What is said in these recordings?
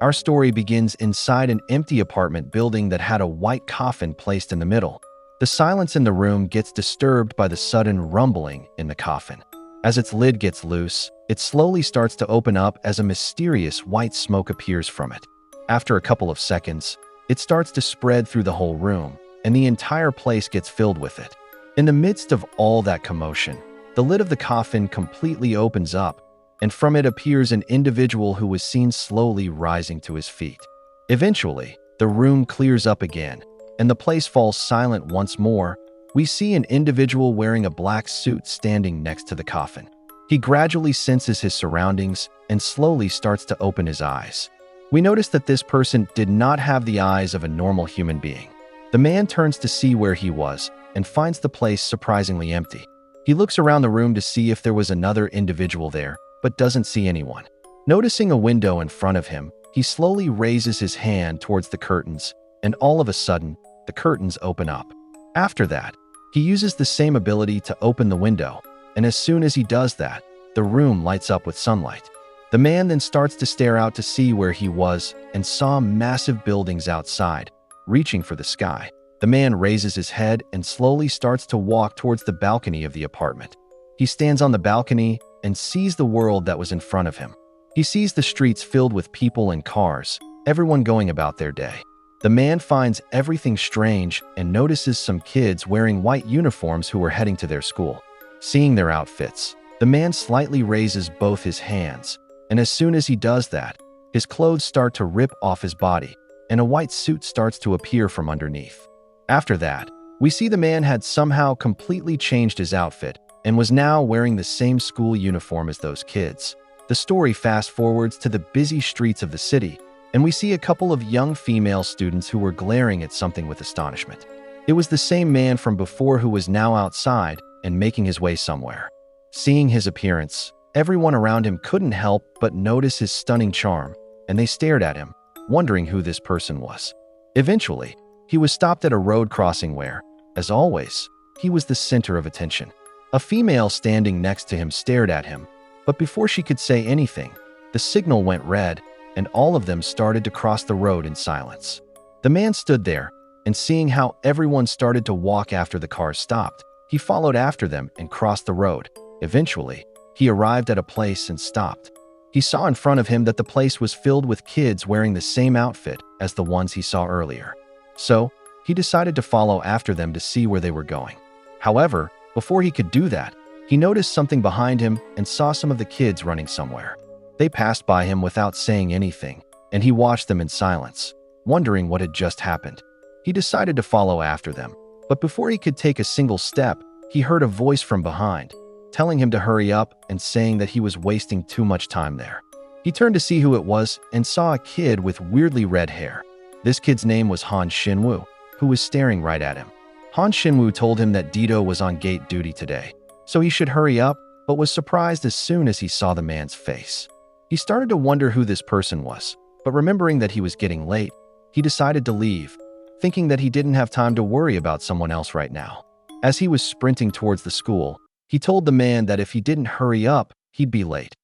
Our story begins inside an empty apartment building that had a white coffin placed in the middle. The silence in the room gets disturbed by the sudden rumbling in the coffin. As its lid gets loose, it slowly starts to open up as a mysterious white smoke appears from it. After a couple of seconds, it starts to spread through the whole room, and the entire place gets filled with it. In the midst of all that commotion, the lid of the coffin completely opens up, and from it appears an individual who was seen slowly rising to his feet. Eventually, the room clears up again, and the place falls silent once more. We see an individual wearing a black suit standing next to the coffin. He gradually senses his surroundings and slowly starts to open his eyes. We notice that this person did not have the eyes of a normal human being. The man turns to see where he was and finds the place surprisingly empty. He looks around the room to see if there was another individual there, but doesn't see anyone. Noticing a window in front of him, he slowly raises his hand towards the curtains, and all of a sudden, the curtains open up. After that, he uses the same ability to open the window, and as soon as he does that, the room lights up with sunlight. The man then starts to stare out to see where he was and saw massive buildings outside, reaching for the sky. The man raises his head and slowly starts to walk towards the balcony of the apartment. He stands on the balcony and sees the world that was in front of him. He sees the streets filled with people and cars, everyone going about their day. The man finds everything strange and notices some kids wearing white uniforms who were heading to their school. Seeing their outfits, the man slightly raises both his hands, and as soon as he does that, his clothes start to rip off his body, and a white suit starts to appear from underneath. After that, we see the man had somehow completely changed his outfit and was now wearing the same school uniform as those kids. The story fast forwards to the busy streets of the city, and we see a couple of young female students who were glaring at something with astonishment. It was the same man from before who was now outside and making his way somewhere. Seeing his appearance, everyone around him couldn't help but notice his stunning charm, and they stared at him, wondering who this person was. Eventually, he was stopped at a road crossing where, as always, he was the center of attention. A female standing next to him stared at him, but before she could say anything, the signal went red, and all of them started to cross the road in silence. The man stood there, and seeing how everyone started to walk after the cars stopped, he followed after them and crossed the road. Eventually, he arrived at a place and stopped. He saw in front of him that the place was filled with kids wearing the same outfit as the ones he saw earlier. So, he decided to follow after them to see where they were going. However, before he could do that, he noticed something behind him and saw some of the kids running somewhere. They passed by him without saying anything, and he watched them in silence, wondering what had just happened. He decided to follow after them, but before he could take a single step, he heard a voice from behind, telling him to hurry up and saying that he was wasting too much time there. He turned to see who it was and saw a kid with weirdly red hair. This kid's name was Han Xinwu, who was staring right at him. Han Xinwu told him that Dito was on gate duty today, so he should hurry up, but was surprised as soon as he saw the man's face. He started to wonder who this person was, but remembering that he was getting late, he decided to leave, thinking that he didn't have time to worry about someone else right now. As he was sprinting towards the school, he told the man that if he didn't hurry up, he'd be late.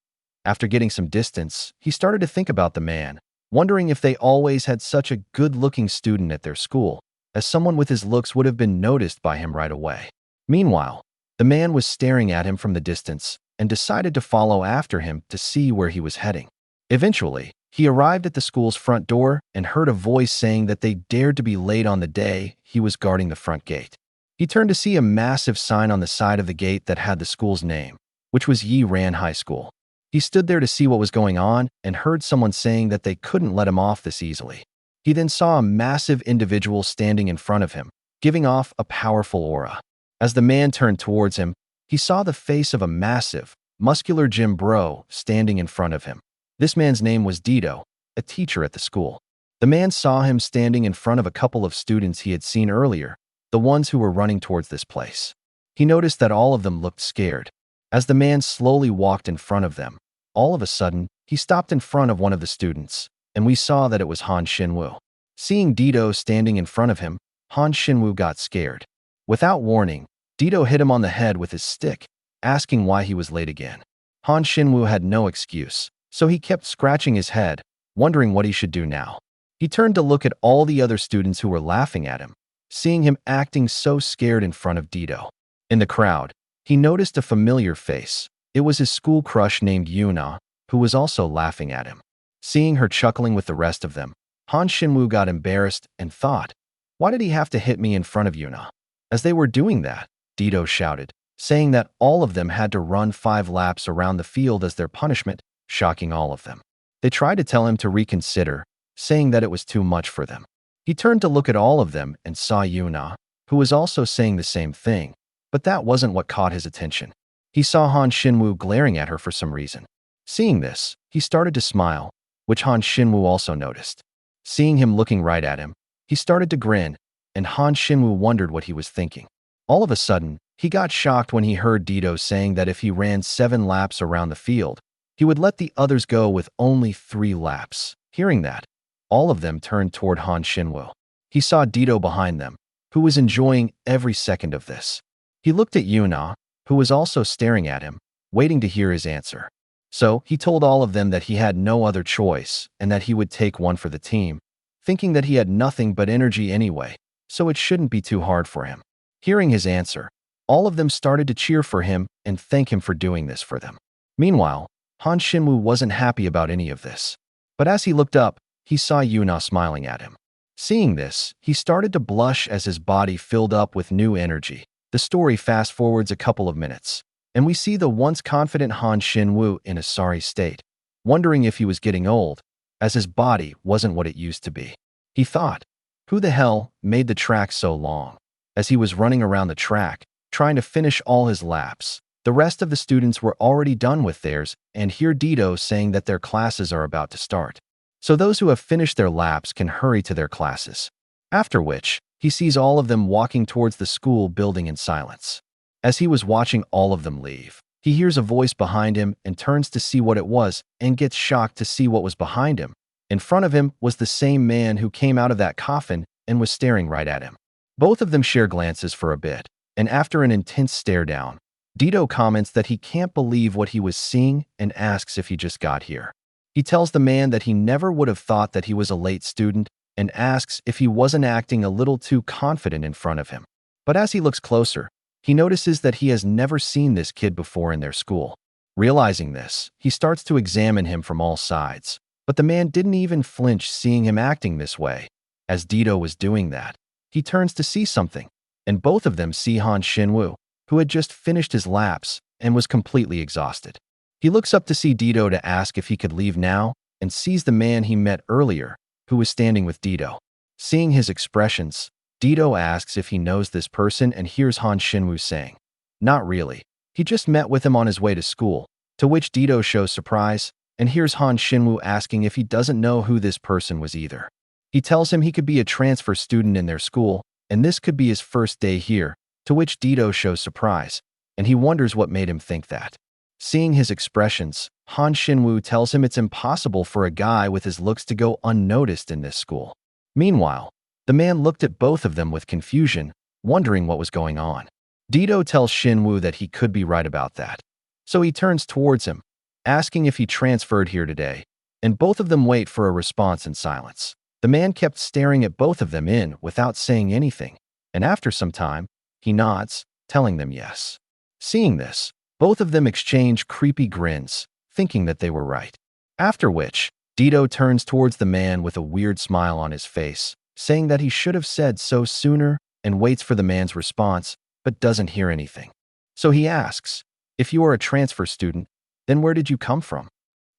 After getting some distance, he started to think about the man, wondering if they always had such a good-looking student at their school, as someone with his looks would have been noticed by him right away. Meanwhile, the man was staring at him from the distance and decided to follow after him to see where he was heading. Eventually, he arrived at the school's front door and heard a voice saying that they dared to be late on the day he was guarding the front gate. He turned to see a massive sign on the side of the gate that had the school's name, which was Yi Ran High School. He stood there to see what was going on and heard someone saying that they couldn't let him off this easily. He then saw a massive individual standing in front of him, giving off a powerful aura. As the man turned towards him, he saw the face of a massive, muscular gym bro standing in front of him. This man's name was Dito, a teacher at the school. The man saw him standing in front of a couple of students he had seen earlier, the ones who were running towards this place. He noticed that all of them looked scared. As the man slowly walked in front of them, all of a sudden, he stopped in front of one of the students, and we saw that it was Han Xinwu. Seeing Dito standing in front of him, Han Xinwu got scared. Without warning, Dito hit him on the head with his stick, asking why he was late again. Han Xinwu had no excuse, so he kept scratching his head, wondering what he should do now. He turned to look at all the other students who were laughing at him, seeing him acting so scared in front of Dito. In the crowd, he noticed a familiar face. It was his school crush named Yuna, who was also laughing at him. Seeing her chuckling with the rest of them, Han Xinwu got embarrassed and thought, why did he have to hit me in front of Yuna? As they were doing that, Dito shouted, saying that all of them had to run 5 laps around the field as their punishment, shocking all of them. They tried to tell him to reconsider, saying that it was too much for them. He turned to look at all of them and saw Yuna, who was also saying the same thing, but that wasn't what caught his attention. He saw Han Xinwu glaring at her for some reason. Seeing this, he started to smile, which Han Xinwu also noticed. Seeing him looking right at him, he started to grin, and Han Xinwu wondered what he was thinking. All of a sudden, he got shocked when he heard Dito saying that if he ran 7 laps around the field, he would let the others go with only 3 laps. Hearing that, all of them turned toward Han Xinwu. He saw Dito behind them, who was enjoying every second of this. He looked at Yuna, who was also staring at him, waiting to hear his answer. So, he told all of them that he had no other choice and that he would take one for the team, thinking that he had nothing but energy anyway, so it shouldn't be too hard for him. Hearing his answer, all of them started to cheer for him and thank him for doing this for them. Meanwhile, Han Xinwu wasn't happy about any of this. But as he looked up, he saw Yuna smiling at him. Seeing this, he started to blush as his body filled up with new energy. The story fast-forwards a couple of minutes, and we see the once confident Han Xinwu in a sorry state, wondering if he was getting old, as his body wasn't what it used to be. He thought, who the hell made the track so long? As he was running around the track, trying to finish all his laps, the rest of the students were already done with theirs and hear Dito saying that their classes are about to start. So those who have finished their laps can hurry to their classes. After which, he sees all of them walking towards the school building in silence. As he was watching all of them leave, he hears a voice behind him and turns to see what it was and gets shocked to see what was behind him. In front of him was the same man who came out of that coffin and was staring right at him. Both of them share glances for a bit, and after an intense stare down, Dito comments that he can't believe what he was seeing and asks if he just got here. He tells the man that he never would have thought that he was a late student and asks if he wasn't acting a little too confident in front of him. But as he looks closer, he notices that he has never seen this kid before in their school. Realizing this, he starts to examine him from all sides. But the man didn't even flinch seeing him acting this way. As Dito was doing that, he turns to see something, and both of them see Han Xinwu, who had just finished his laps and was completely exhausted. He looks up to see Dito to ask if he could leave now and sees the man he met earlier, who was standing with Dito. Seeing his expressions, Dito asks if he knows this person and hears Han Xinwu saying, "Not really. He just met with him on his way to school," to which Dito shows surprise and hears Han Xinwu asking if he doesn't know who this person was either. He tells him he could be a transfer student in their school and this could be his first day here, to which Dito shows surprise, and he wonders what made him think that. Seeing his expressions, Han Xinwu tells him it's impossible for a guy with his looks to go unnoticed in this school. Meanwhile, the man looked at both of them with confusion, wondering what was going on. Dito tells Xinwu that he could be right about that. So he turns towards him, asking if he transferred here today, and both of them wait for a response in silence. The man kept staring at both of them without saying anything, and after some time, he nods, telling them yes. Seeing this, both of them exchange creepy grins, thinking that they were right. After which, Dito turns towards the man with a weird smile on his face, saying that he should have said so sooner and waits for the man's response, but doesn't hear anything. So he asks, if you are a transfer student, then where did you come from?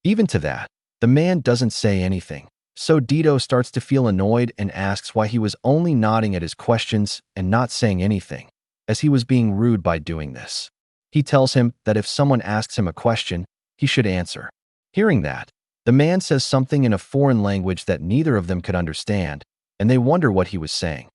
Even to that, the man doesn't say anything. So Dito starts to feel annoyed and asks why he was only nodding at his questions and not saying anything, as he was being rude by doing this. He tells him that if someone asks him a question, he should answer. Hearing that, the man says something in a foreign language that neither of them could understand, and they wonder what he was saying.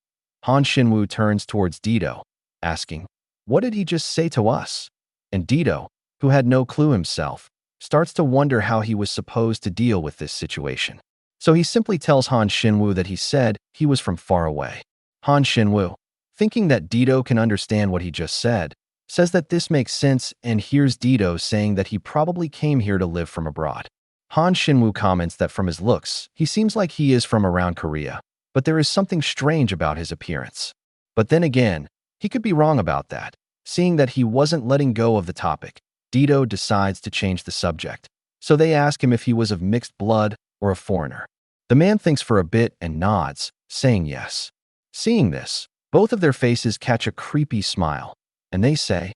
Han Xinwu turns towards Dito, asking, "What did he just say to us?" And Dito, who had no clue himself, starts to wonder how he was supposed to deal with this situation. So he simply tells Han Xinwu that he said he was from far away. Han Xinwu, thinking that Dito can understand what he just said, says that this makes sense and hears Dito saying that he probably came here to live from abroad. Han Xinwu comments that from his looks, he seems like he is from around Korea, but there is something strange about his appearance. But then again, he could be wrong about that. Seeing that he wasn't letting go of the topic, Dito decides to change the subject. So they ask him if he was of mixed blood or a foreigner. The man thinks for a bit and nods, saying yes. Seeing this, both of their faces catch a creepy smile, and they say,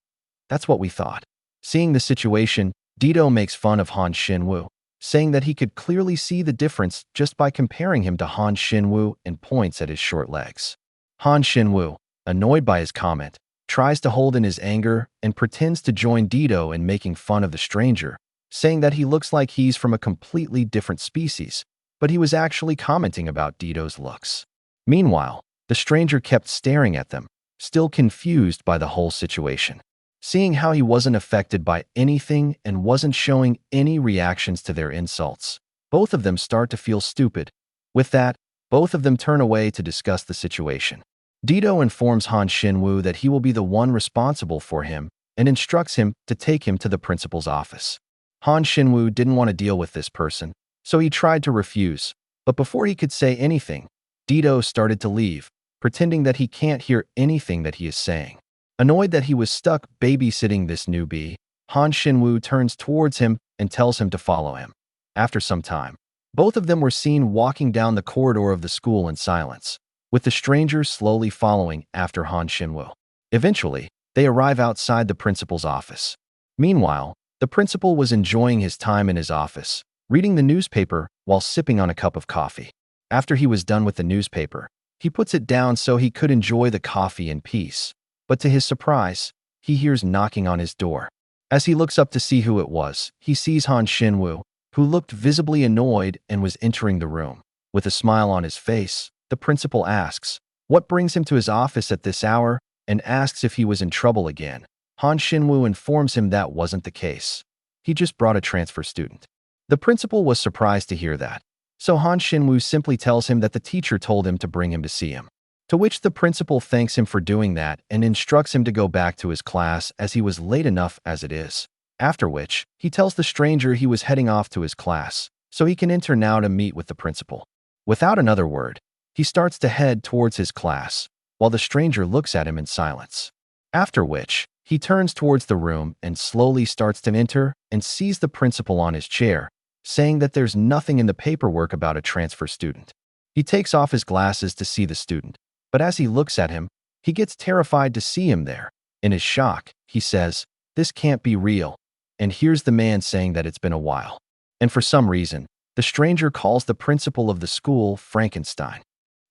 "That's what we thought." Seeing the situation, Dito makes fun of Han Xinwu, saying that he could clearly see the difference just by comparing him to Han Xinwu and points at his short legs. Han Xinwu, annoyed by his comment, tries to hold in his anger and pretends to join Dito in making fun of the stranger, saying that he looks like he's from a completely different species, but he was actually commenting about Dito's looks. Meanwhile, the stranger kept staring at them, still confused by the whole situation. Seeing how he wasn't affected by anything and wasn't showing any reactions to their insults, both of them start to feel stupid. With that, both of them turn away to discuss the situation. Dito informs Han Xinwu that he will be the one responsible for him and instructs him to take him to the principal's office. Han Xinwu didn't want to deal with this person, so he tried to refuse, but before he could say anything, Dito started to leave, pretending that he can't hear anything that he is saying. Annoyed that he was stuck babysitting this newbie, Han Xinwu turns towards him and tells him to follow him. After some time, both of them were seen walking down the corridor of the school in silence, with the stranger slowly following after Han Xinwu. Eventually, they arrive outside the principal's office. Meanwhile, the principal was enjoying his time in his office, reading the newspaper while sipping on a cup of coffee. After he was done with the newspaper, he puts it down so he could enjoy the coffee in peace. But to his surprise, he hears knocking on his door. As he looks up to see who it was, he sees Han Xinwu, who looked visibly annoyed and was entering the room. With a smile on his face, the principal asks what brings him to his office at this hour and asks if he was in trouble again. Han Xinwu informs him that wasn't the case. He just brought a transfer student. The principal was surprised to hear that, so Han Xinwu simply tells him that the teacher told him to bring him to see him. To which the principal thanks him for doing that and instructs him to go back to his class as he was late enough as it is. After which, he tells the stranger he was heading off to his class, so he can enter now to meet with the principal. Without another word, he starts to head towards his class, while the stranger looks at him in silence. After which, he turns towards the room and slowly starts to enter and sees the principal on his chair, saying that there's nothing in the paperwork about a transfer student. He takes off his glasses to see the student. But as he looks at him, he gets terrified to see him there. In his shock, he says, "This can't be real," and hears the man saying that it's been a while. And for some reason, the stranger calls the principal of the school Frankenstein.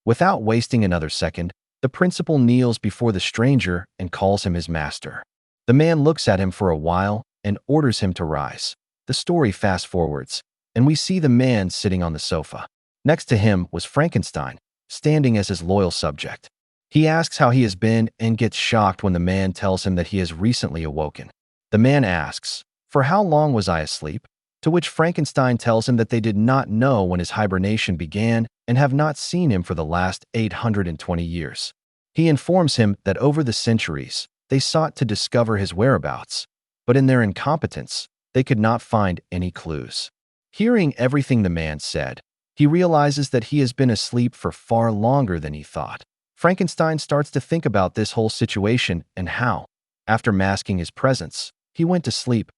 Without wasting another second, the principal kneels before the stranger and calls him his master. The man looks at him for a while and orders him to rise. The story fast forwards, and we see the man sitting on the sofa. Next to him was Frankenstein, standing as his loyal subject. He asks how he has been and gets shocked when the man tells him that he has recently awoken. The man asks, "For how long was I asleep?" To which Frankenstein tells him that they did not know when his hibernation began and have not seen him for the last 820 years. He informs him that over the centuries, they sought to discover his whereabouts, but in their incompetence, they could not find any clues. Hearing everything the man said, he realizes that he has been asleep for far longer than he thought. Frankenstein starts to think about this whole situation and how, after masking his presence, he went to sleep,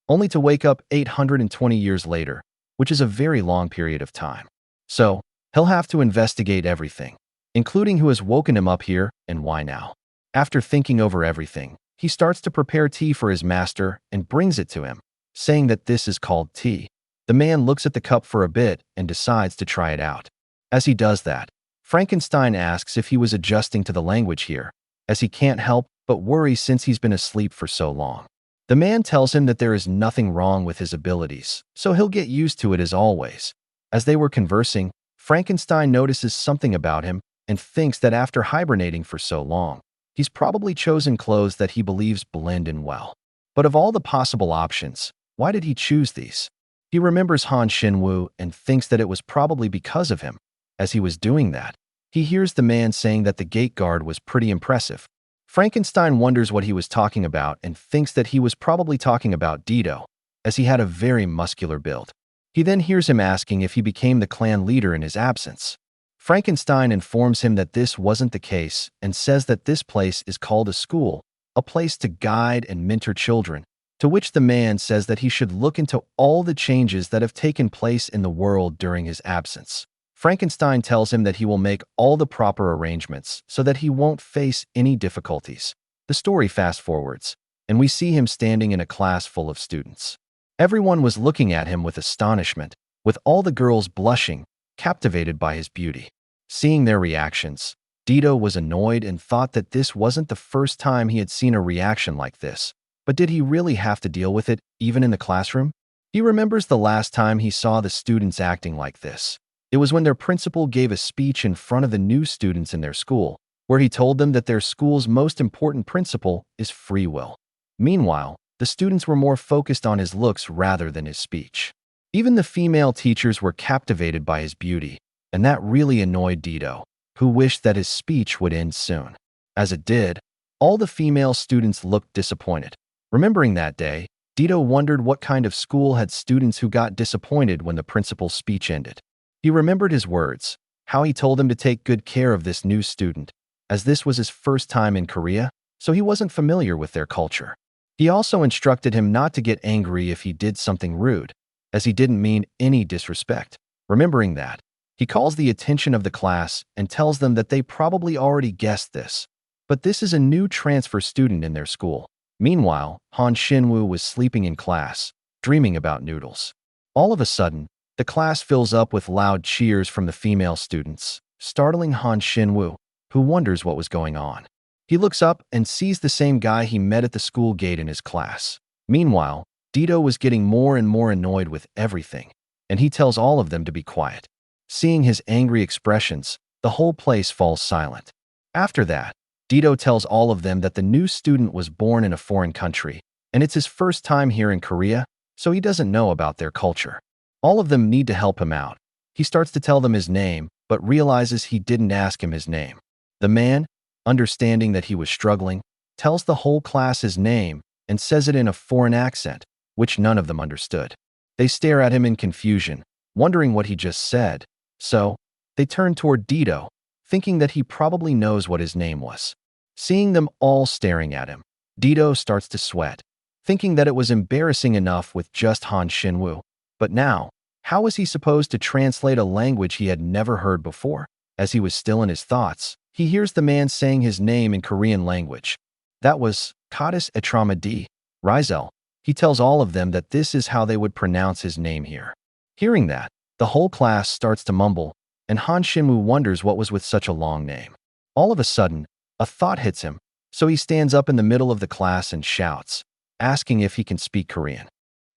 only to wake up 820 years later, which is a very long period of time. So, he'll have to investigate everything, including who has woken him up here and why now. After thinking over everything, he starts to prepare tea for his master and brings it to him, saying that this is called tea. The man looks at the cup for a bit and decides to try it out. As he does that, Frankenstein asks if he was adjusting to the language here, as he can't help but worry since he's been asleep for so long. The man tells him that there is nothing wrong with his abilities, so he'll get used to it as always. As they were conversing, Frankenstein notices something about him and thinks that after hibernating for so long, he's probably chosen clothes that he believes blend in well. But of all the possible options, why did he choose these? He remembers Han Xinwu and thinks that it was probably because of him. As he was doing that, he hears the man saying that the gate guard was pretty impressive. Frankenstein wonders what he was talking about and thinks that he was probably talking about Dito, as he had a very muscular build. He then hears him asking if he became the clan leader in his absence. Frankenstein informs him that this wasn't the case and says that this place is called a school, a place to guide and mentor children, to which the man says that he should look into all the changes that have taken place in the world during his absence. Frankenstein tells him that he will make all the proper arrangements so that he won't face any difficulties. The story fast forwards, and we see him standing in a class full of students. Everyone was looking at him with astonishment, with all the girls blushing, captivated by his beauty. Seeing their reactions, Dido was annoyed and thought that this wasn't the first time he had seen a reaction like this. But did he really have to deal with it, even in the classroom? He remembers the last time he saw the students acting like this. It was when their principal gave a speech in front of the new students in their school, where he told them that their school's most important principle is free will. Meanwhile, the students were more focused on his looks rather than his speech. Even the female teachers were captivated by his beauty, and that really annoyed Dido, who wished that his speech would end soon. As it did, all the female students looked disappointed. Remembering that day, Dido wondered what kind of school had students who got disappointed when the principal's speech ended. He remembered his words, how he told them to take good care of this new student, as this was his first time in Korea, so he wasn't familiar with their culture. He also instructed him not to get angry if he did something rude, as he didn't mean any disrespect. Remembering that, he calls the attention of the class and tells them that they probably already guessed this, but this is a new transfer student in their school. Meanwhile, Han Xinwu was sleeping in class, dreaming about noodles. All of a sudden, the class fills up with loud cheers from the female students, startling Han Xinwu, who wonders what was going on. He looks up and sees the same guy he met at the school gate in his class. Meanwhile, Dido was getting more and more annoyed with everything, and he tells all of them to be quiet. Seeing his angry expressions, the whole place falls silent. After that, Dido tells all of them that the new student was born in a foreign country, and it's his first time here in Korea, so he doesn't know about their culture. All of them need to help him out. He starts to tell them his name, but realizes he didn't ask him his name. The man, understanding that he was struggling, tells the whole class his name and says it in a foreign accent, which none of them understood. They stare at him in confusion, wondering what he just said, so they turn toward Dido, thinking that he probably knows what his name was. Seeing them all staring at him, Dido starts to sweat, thinking that it was embarrassing enough with just Han Xinwu. But now, how was he supposed to translate a language he had never heard before? As he was still in his thoughts, he hears the man saying his name in Korean language. That was Kadis Etramadi, Rizel. He tells all of them that this is how they would pronounce his name here. Hearing that, the whole class starts to mumble, and Han Xinwu wonders what was with such a long name. All of a sudden, a thought hits him, so he stands up in the middle of the class and shouts, asking if he can speak Korean.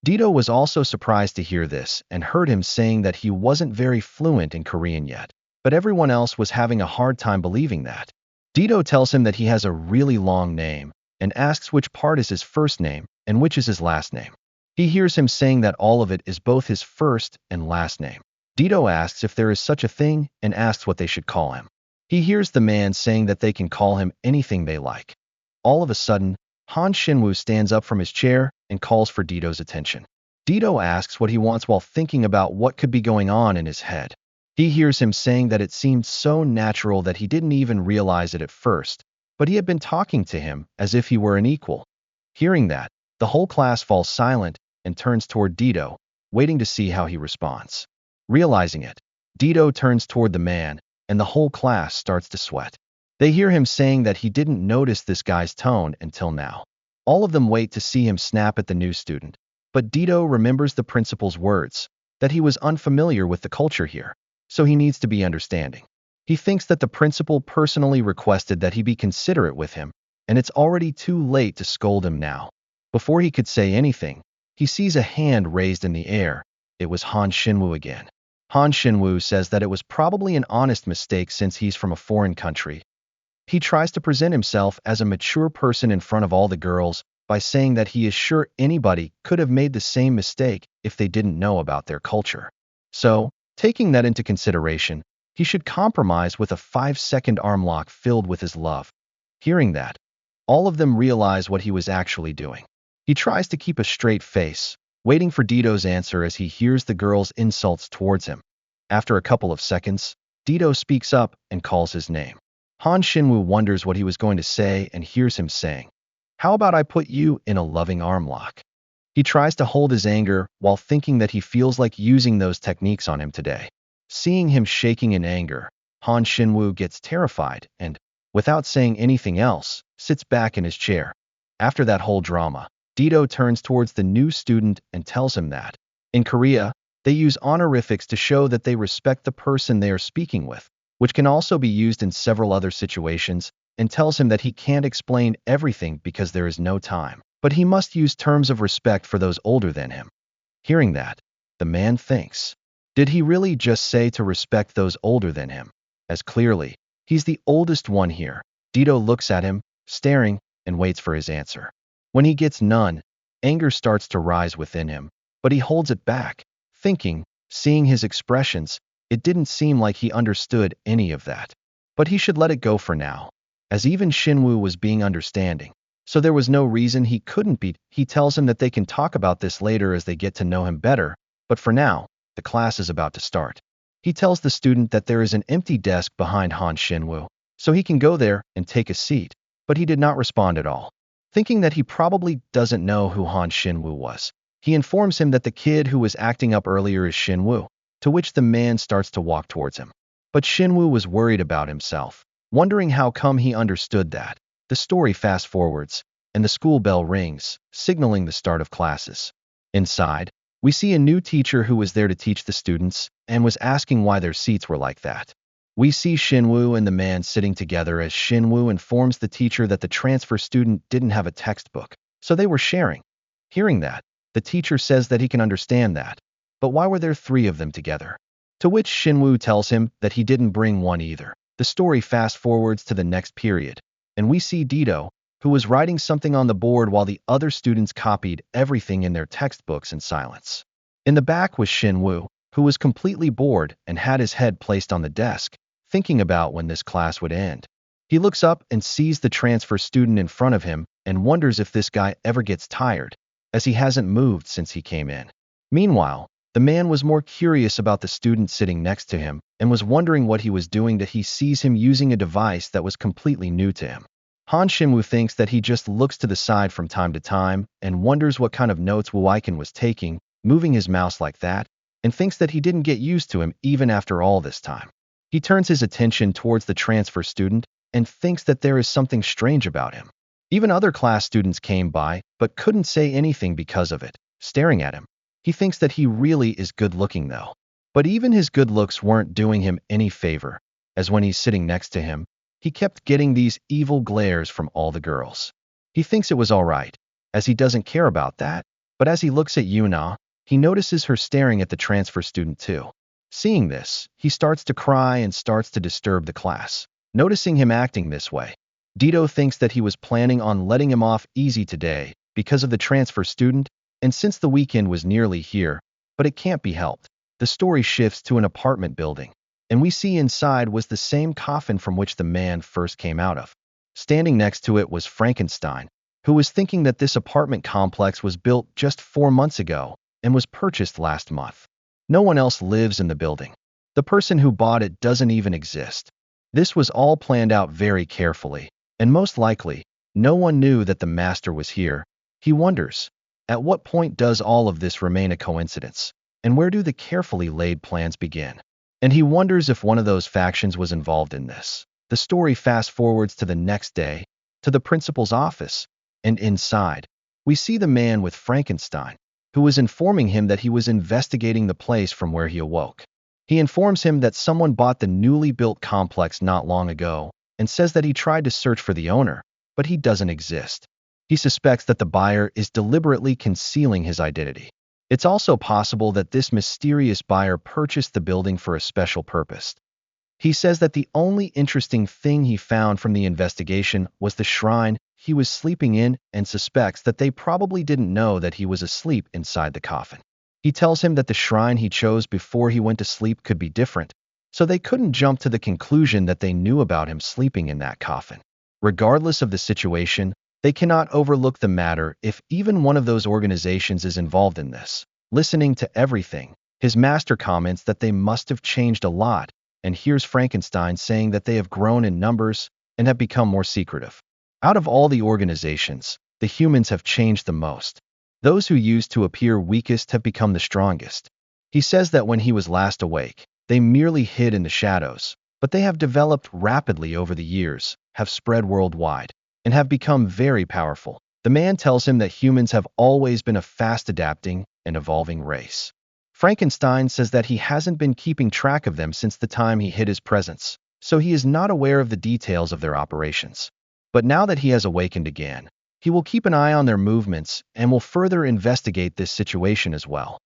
Dido was also surprised to hear this and heard him saying that he wasn't very fluent in Korean yet, but everyone else was having a hard time believing that. Dido tells him that he has a really long name and asks which part is his first name and which is his last name. He hears him saying that all of it is both his first and last name. Dido asks if there is such a thing and asks what they should call him. He hears the man saying that they can call him anything they like. All of a sudden, Han Xinwu stands up from his chair and calls for Dido's attention. Dido asks what he wants while thinking about what could be going on in his head. He hears him saying that it seemed so natural that he didn't even realize it at first, but he had been talking to him as if he were an equal. Hearing that, the whole class falls silent and turns toward Dido, waiting to see how he responds. Realizing it, Dido turns toward the man, and the whole class starts to sweat. They hear him saying that he didn't notice this guy's tone until now. All of them wait to see him snap at the new student, but Dido remembers the principal's words, that he was unfamiliar with the culture here, so he needs to be understanding. He thinks that the principal personally requested that he be considerate with him, and it's already too late to scold him now. Before he could say anything, he sees a hand raised in the air. It was Han Xinwu again. Han Xinwu says that it was probably an honest mistake since he's from a foreign country. He tries to present himself as a mature person in front of all the girls by saying that he is sure anybody could have made the same mistake if they didn't know about their culture. So, taking that into consideration, he should compromise with a 5-second arm lock filled with his love. Hearing that, all of them realize what he was actually doing. He tries to keep a straight face, waiting for Dito's answer as he hears the girl's insults towards him. After a couple of seconds, Dito speaks up and calls his name. Han Xinwu wonders what he was going to say and hears him saying, "How about I put you in a loving arm lock?" He tries to hold his anger while thinking that he feels like using those techniques on him today. Seeing him shaking in anger, Han Xinwu gets terrified and, without saying anything else, sits back in his chair. After that whole drama, Dito turns towards the new student and tells him that, in Korea, they use honorifics to show that they respect the person they are speaking with, which can also be used in several other situations, and tells him that he can't explain everything because there is no time, but he must use terms of respect for those older than him. Hearing that, the man thinks, did he really just say to respect those older than him? As clearly, he's the oldest one here. Dito looks at him, staring, and waits for his answer. When he gets none, anger starts to rise within him, but he holds it back, thinking, seeing his expressions, it didn't seem like he understood any of that. But he should let it go for now, as even Xinwu was being understanding. So there was no reason he couldn't be. He tells him that they can talk about this later as they get to know him better, but for now, the class is about to start. He tells the student that there is an empty desk behind Han Xinwu, so he can go there and take a seat, but he did not respond at all. Thinking that he probably doesn't know who Han Xinwu was, he informs him that the kid who was acting up earlier is Xinwu, to which the man starts to walk towards him. But Xinwu was worried about himself, wondering how come he understood that. The story fast forwards, and the school bell rings, signaling the start of classes. Inside, we see a new teacher who was there to teach the students and was asking why their seats were like that. We see Xinwu and the man sitting together as Xinwu informs the teacher that the transfer student didn't have a textbook, so they were sharing. Hearing that, the teacher says that he can understand that, but why were there three of them together? To which Xinwu tells him that he didn't bring one either. The story fast forwards to the next period, and we see Dito, who was writing something on the board while the other students copied everything in their textbooks in silence. In the back was Xinwu, who was completely bored and had his head placed on the desk, thinking about when this class would end. He looks up and sees the transfer student in front of him and wonders if this guy ever gets tired, as he hasn't moved since he came in. Meanwhile, the man was more curious about the student sitting next to him and was wondering what he was doing that he sees him using a device that was completely new to him. Han Xinwu thinks that he just looks to the side from time to time and wonders what kind of notes Wu Aiken was taking, moving his mouse like that, and thinks that he didn't get used to him even after all this time. He turns his attention towards the transfer student and thinks that there is something strange about him. Even other class students came by, but couldn't say anything because of it, staring at him. He thinks that he really is good-looking though. But even his good looks weren't doing him any favor, as when he's sitting next to him, he kept getting these evil glares from all the girls. He thinks it was all right, as he doesn't care about that, but as he looks at Yuna, he notices her staring at the transfer student too. Seeing this, he starts to cry and starts to disturb the class. Noticing him acting this way, Dito thinks that he was planning on letting him off easy today because of the transfer student, and since the weekend was nearly here, but it can't be helped. The story shifts to an apartment building, and we see inside was the same coffin from which the man first came out of. Standing next to it was Frankenstein, who was thinking that this apartment complex was built just 4 months ago and was purchased last month. No one else lives in the building. The person who bought it doesn't even exist. This was all planned out very carefully, and most likely, no one knew that the master was here. He wonders, at what point does all of this remain a coincidence? And where do the carefully laid plans begin? And he wonders if one of those factions was involved in this. The story fast forwards to the next day, to the principal's office, and inside, we see the man with Frankenstein, who was informing him that he was investigating the place from where he awoke. He informs him that someone bought the newly built complex not long ago, and says that he tried to search for the owner, but he doesn't exist. He suspects that the buyer is deliberately concealing his identity. It's also possible that this mysterious buyer purchased the building for a special purpose. He says that the only interesting thing he found from the investigation was the shrine he was sleeping in and suspects that they probably didn't know that he was asleep inside the coffin. He tells him that the shrine he chose before he went to sleep could be different, so they couldn't jump to the conclusion that they knew about him sleeping in that coffin. Regardless of the situation, They cannot overlook the matter if even one of those organizations is involved in this. Listening to everything, his master comments that they must have changed a lot, and here's Frankenstein saying that they have grown in numbers and have become more secretive. Out of all the organizations, the humans have changed the most. Those who used to appear weakest have become the strongest. He says that when he was last awake, they merely hid in the shadows, but they have developed rapidly over the years, have spread worldwide, and have become very powerful. The man tells him that humans have always been a fast-adapting and evolving race. Frankenstein says that he hasn't been keeping track of them since the time he hid his presence, so he is not aware of the details of their operations. But now that he has awakened again, he will keep an eye on their movements and will further investigate this situation as well.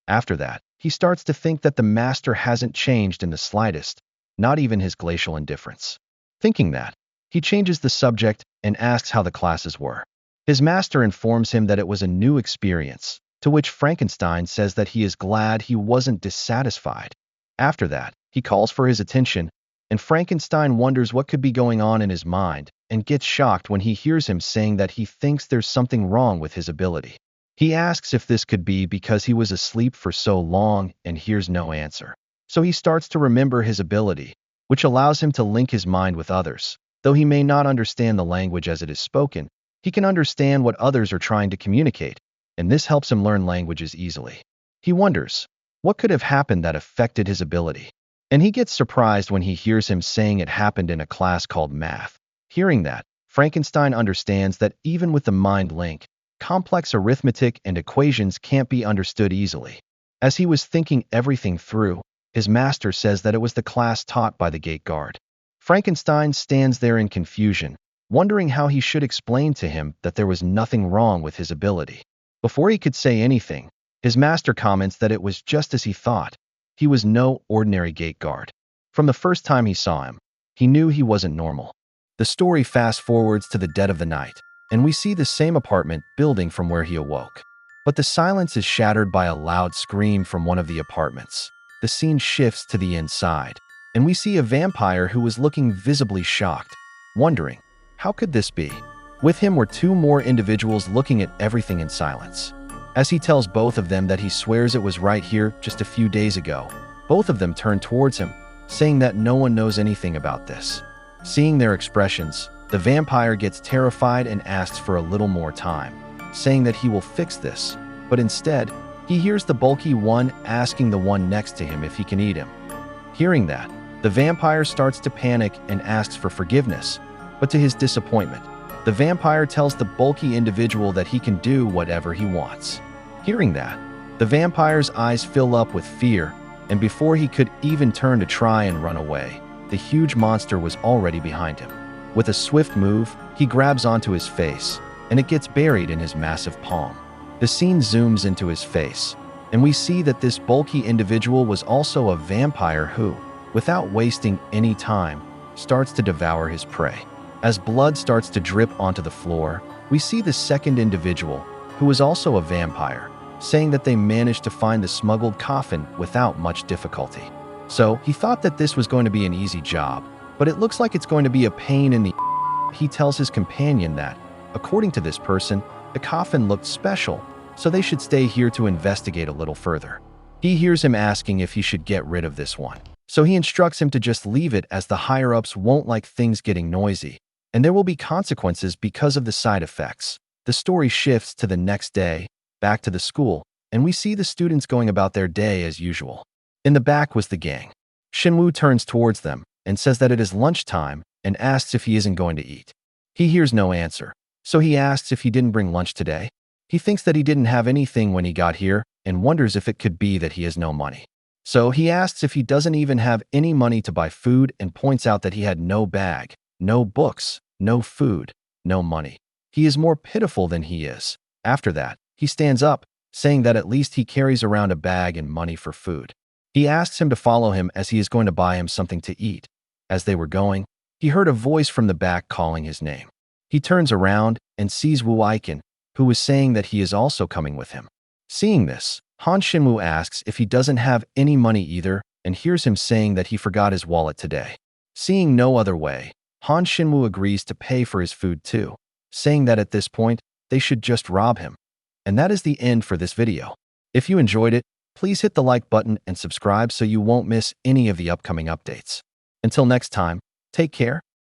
After that, he starts to think that the master hasn't changed in the slightest, not even his glacial indifference. Thinking that, he changes the subject and asks how the classes were. His master informs him that it was a new experience, to which Frankenstein says that he is glad he wasn't dissatisfied. After that, he calls for his attention, and Frankenstein wonders what could be going on in his mind and gets shocked when he hears him saying that he thinks there's something wrong with his ability. He asks if this could be because he was asleep for so long and hears no answer. So he starts to remember his ability, which allows him to link his mind with others. Though he may not understand the language as it is spoken, he can understand what others are trying to communicate, and this helps him learn languages easily. He wonders, what could have happened that affected his ability? And he gets surprised when he hears him saying it happened in a class called math. Hearing that, Frankenstein understands that even with the mind link, complex arithmetic and equations can't be understood easily. As he was thinking everything through, his master says that it was the class taught by the gate guard. Frankenstein stands there in confusion, wondering how he should explain to him that there was nothing wrong with his ability. Before he could say anything, his master comments that it was just as he thought. He was no ordinary gate guard. From the first time he saw him, he knew he wasn't normal. The story fast forwards to the dead of the night, and we see the same apartment building from where he awoke. But the silence is shattered by a loud scream from one of the apartments. The scene shifts to the inside, and we see a vampire who was looking visibly shocked, wondering, how could this be? With him were two more individuals looking at everything in silence. As he tells both of them that he swears it was right here just a few days ago, both of them turn towards him, saying that no one knows anything about this. Seeing their expressions, the vampire gets terrified and asks for a little more time, saying that he will fix this, but instead, he hears the bulky one asking the one next to him if he can eat him. Hearing that, the vampire starts to panic and asks for forgiveness, but to his disappointment, the vampire tells the bulky individual that he can do whatever he wants. Hearing that, the vampire's eyes fill up with fear, and before he could even turn to try and run away, the huge monster was already behind him. With a swift move, he grabs onto his face, and it gets buried in his massive palm. The scene zooms into his face, and we see that this bulky individual was also a vampire who, without wasting any time, starts to devour his prey. As blood starts to drip onto the floor, we see the second individual, who is also a vampire, saying that they managed to find the smuggled coffin without much difficulty. So he thought that this was going to be an easy job, but it looks like it's going to be a pain in the. He tells his companion that, according to this person, the coffin looked special, so they should stay here to investigate a little further. He hears him asking if he should get rid of this one, so he instructs him to just leave it as the higher-ups won't like things getting noisy, and there will be consequences because of the side effects. The story shifts to the next day, back to the school, and we see the students going about their day as usual. In the back was the gang. Shinwoo turns towards them and says that it is lunchtime and asks if he isn't going to eat. He hears no answer, so he asks if he didn't bring lunch today. He thinks that he didn't have anything when he got here and wonders if it could be that he has no money. So he asks if he doesn't even have any money to buy food and points out that he had no bag, no books, no food, no money. He is more pitiful than he is. After that, he stands up, saying that at least he carries around a bag and money for food. He asks him to follow him as he is going to buy him something to eat. As they were going, he heard a voice from the back calling his name. He turns around and sees Wu Aiken, who is saying that he is also coming with him. Seeing this, Han Shinwoo asks if he doesn't have any money either and hears him saying that he forgot his wallet today. Seeing no other way, Han Shinwoo agrees to pay for his food too. saying that at this point, they should just rob him. And that is the end for this video. If you enjoyed it, please hit the like button and subscribe so you won't miss any of the upcoming updates. Until next time, take care.